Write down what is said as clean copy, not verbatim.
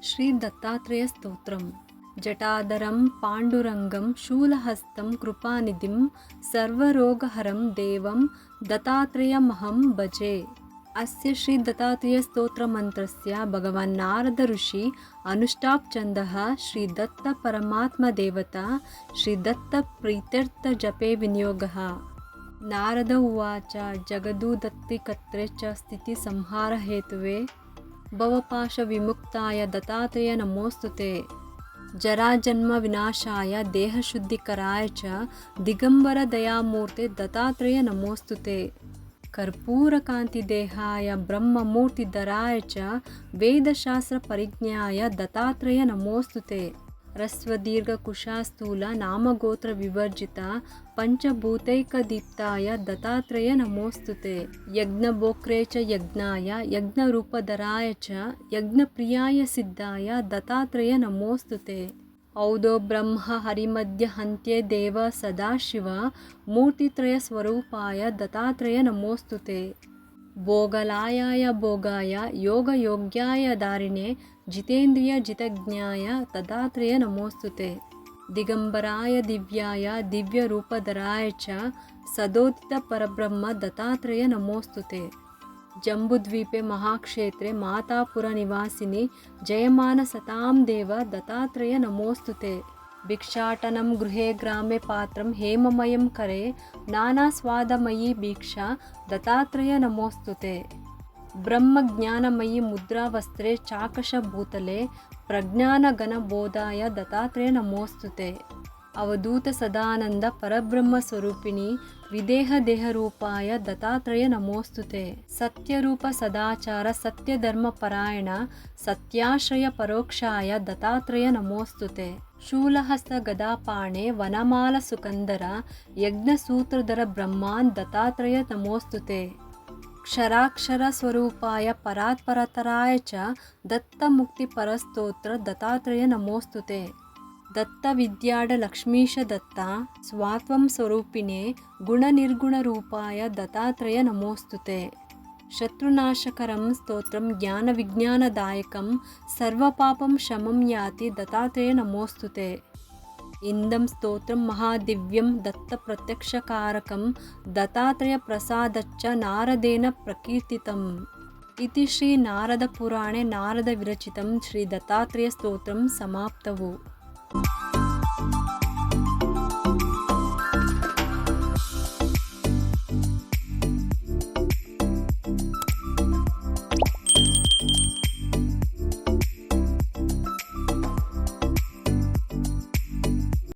ಶ್ರೀ ದತ್ತಾತ್ರೇಯ ಸ್ತೋತ್ರಂ. ಜಟಾಧರಂ ಪಾಂಡುರಂಗಂ ಶೂಲಹಸ್तं ಕೃಪಾನಿಧಿಂ ಸರ್ವರೋಗಹರಂ ದೇವಂ ದತ್ತಾತ್ರೇಯಮಹಂ ಭಜೆ. ಅಸ್ಯ ಶ್ರೀ ದತ್ತಾತ್ರೇಯ ಸ್ತೋತ್ರ ಮಂತ್ರಸ್ಯ ಭಗವಾನ್ ನಾರದ ಋಷಿ ಅನುಷ್ಠಾಪ್ ಛಂದಃ ಶ್ರೀ ದತ್ತ ಪರಮಾತ್ಮ ದೇವತಾ ಶ್ರೀ ದತ್ತ ಪ್ರೀತ್ಯರ್ಥ ಜಪೆ ವಿನಿಯೋಗಃ. ನಾರದ ಉವಾಚ ಜಗದೂದತ್ತಿಕರ್ತ್ರೆ ಚ ಸ್ಥಿತಿ ಸಂಹಾರ ಹೇತುವೆ ಭವಪಾಶ ವಿಮುಕ್ತಾಯ ದತ್ತಾತ್ರೇಯ ನಮೋಸ್ತುತೆ. ಜರಾಜನ್ಮ ವಿನಾಶಾಯ ದೇಹಶುದ್ಧಿಕರಾಯ ಚ ದಿಗಂಬರ ದಯಾಮೂರ್ತೆ ದತ್ತಾತ್ರೇಯ ನಮೋಸ್ತುತೆ. ಕರ್ಪೂರಕಾಂತಿದೇಹಾಯ ಬ್ರಹ್ಮಮೂರ್ತಿಧರಾಯ ಚ ವೇದಶಾಸ್ತ್ರ ಪರಿಜ್ಞಾಯ ದತ್ತಾತ್ರೇಯ ನಮೋಸ್ತುತೆ. ರಸ್ವದೀರ್ಘಕುಶಾಸ್ಥೂಲ ನಾಮಗೋತ್ರ ವಿವರ್ಜಿತ ಪಂಚಭೂತೈಕದೀಪ್ತಾಯ ದತ್ತಾತ್ರೇಯ ನಮೋಸ್ತುತೆ. ಯಜ್ಞಭೋಕ್ತ್ರೇ ಚ ಯಜ್ಞಾಯ ಯಜ್ಞರೂಪಧರಾಯ ಚ ಯಜ್ಞಪ್ರಿಯಾಯ ಸಿದ್ಧಾಯ ದತ್ತಾತ್ರೇಯ ನಮೋಸ್ತುತೆ. ಔದೋ ಬ್ರಹ್ಮ ಹರಿಮಧ್ಯ ಹಂತ್ಯೆ ದೇವ ಸದಾಶಿವ ಮೂರ್ತಿತ್ರಯ ಸ್ವರೂಪಾಯ ದತ್ತಾತ್ರೇಯ ನಮೋಸ್ತುತೆ. ಭೋಗಲಾಯಾಯ ಭೋಗಾಯ ಯೋಗಯೋಗ್ಯಾಯ ದಾರಿಣೆ ಜಿತೇಂದ್ರಿಯ ಜಿತಜ್ಞಾಯ ದತ್ತಾತ್ರೇಯ ನಮೋಸ್ತುತೆ. ದಿಗಂಬರಾಯ ದಿವ್ಯಾಯ ದಿವ್ಯರೂಪಧರಾಯ ಚ ಸದೋದಿತ ಪರಬ್ರಹ್ಮ ದತ್ತಾತ್ರೇಯ ನಮೋಸ್ತುತೆ. ಜಂಬುದ್ವೀಪೆ ಮಹಾಕ್ಷೇತ್ರೆ ಮಾತಾಪುರ ನಿವಾಸಿನಿ ಜಯಮಾನ ಸತಾಂ ದೇವ ದತ್ತಾತ್ರೇಯ ನಮೋಸ್ತುತೆ. ಭಿಕ್ಷಾಟನಂ ಗೃಹೇ ಗ್ರಾಮೆ ಪಾತ್ರಂ ಹೇಮಮಯಂ ಕರೆ ನಾನಾಸ್ವಾದಮಯೀ ಭೀಕ್ಷಾ ದತ್ತಾತ್ರೇಯ ನಮೋಸ್ತುತೆ. ಬ್ರಹ್ಮಜ್ಞಾನಮಯೀ ಮುದ್ರಾವಸ್ತ್ರೆ ಚಾಕಶಭೂತಲೆ ಪ್ರಜ್ಞಾನಘನಬೋಧಾಯ ದತ್ತಾತ್ರೇಯ ನಮೋಸ್ತುತೆ. ಅವಧೂತ ಸದಾನಂದ ಪರಬ್ರಹ್ಮ ಸ್ವರೂಪಿಣಿ ವಿದೇಹ ದೇಹರೂಪಾಯ ದತ್ತಾತ್ರೇಯ ನಮೋಸ್ತುತೆ. ಸತ್ಯರೂಪ ಸದಾಚಾರ ಸತ್ಯಧರ್ಮ ಪರಾಯಣ ಸತ್ಯಾಶ್ರಯ ಪರೋಕ್ಷಾಯ ದತ್ತಾತ್ರೇಯ ನಮೋಸ್ತುತೆ. ಶೂಲಹಸ್ತ ಗದಾಪಾಣೆ ವನಮಾಲ ಸುಕಂದರ ಯಜ್ಞಸೂತ್ರಧರ ಬ್ರಹ್ಮಾನ್ ದತ್ತಾತ್ರೇಯ ನಮೋಸ್ತುತೆ. ಕ್ಷರಾಕ್ಷರ ಸ್ವರೂಪಾಯ ಪರಾತ್ಪರತರಾಯ ಚ ದತ್ತ ಮುಕ್ತಿ ಪರಸ್ತೋತ್ರ ದತ್ತಾತ್ರೇಯ ನಮೋಸ್ತುತೆ. ದತ್ತ ವಿದ್ಯಾಢ ಲಕ್ಷ್ಮೀಶ ದತ್ತ ಸ್ವಾತ್ವಂ ಸ್ವರೂಪಿಣೆ ಗುಣನಿರ್ಗುಣರೂಪಾಯ ದತ್ತಾತ್ರೇಯ ನಮೋಸ್ತುತೆ. ಶತ್ರುನಾಶಕರಂ ಸ್ತೋತ್ರಂ ಜ್ಞಾನವಿಜ್ಞಾನದಾಯಕಂ ಸರ್ವಪಾಪಂ ಶಮಂ ಯಾತಿ ದತ್ತಾತ್ರೇಯ ನಮೋಸ್ತುತೆ. ಇಂದಂ ಸ್ತೋತ್ರಂ ಮಹಾದಿವ್ಯಂ ದತ್ತ ಪ್ರತ್ಯಕ್ಷಕಾರಕಂ ದತ್ತಾತ್ರೇಯ ಪ್ರಸಾದಚ್ಚ ನಾರದೇನ ಪ್ರಕೀರ್ತಿತಂ. ಇತಿ ಶ್ರೀ ನಾರದ ಪುರಾಣೆ ನಾರದ ವಿರಚಿತಂ ಶ್ರೀ ದತ್ತಾತ್ರೇಯ ಸ್ತೋತ್ರಂ ಸಮಾಪ್ತವು.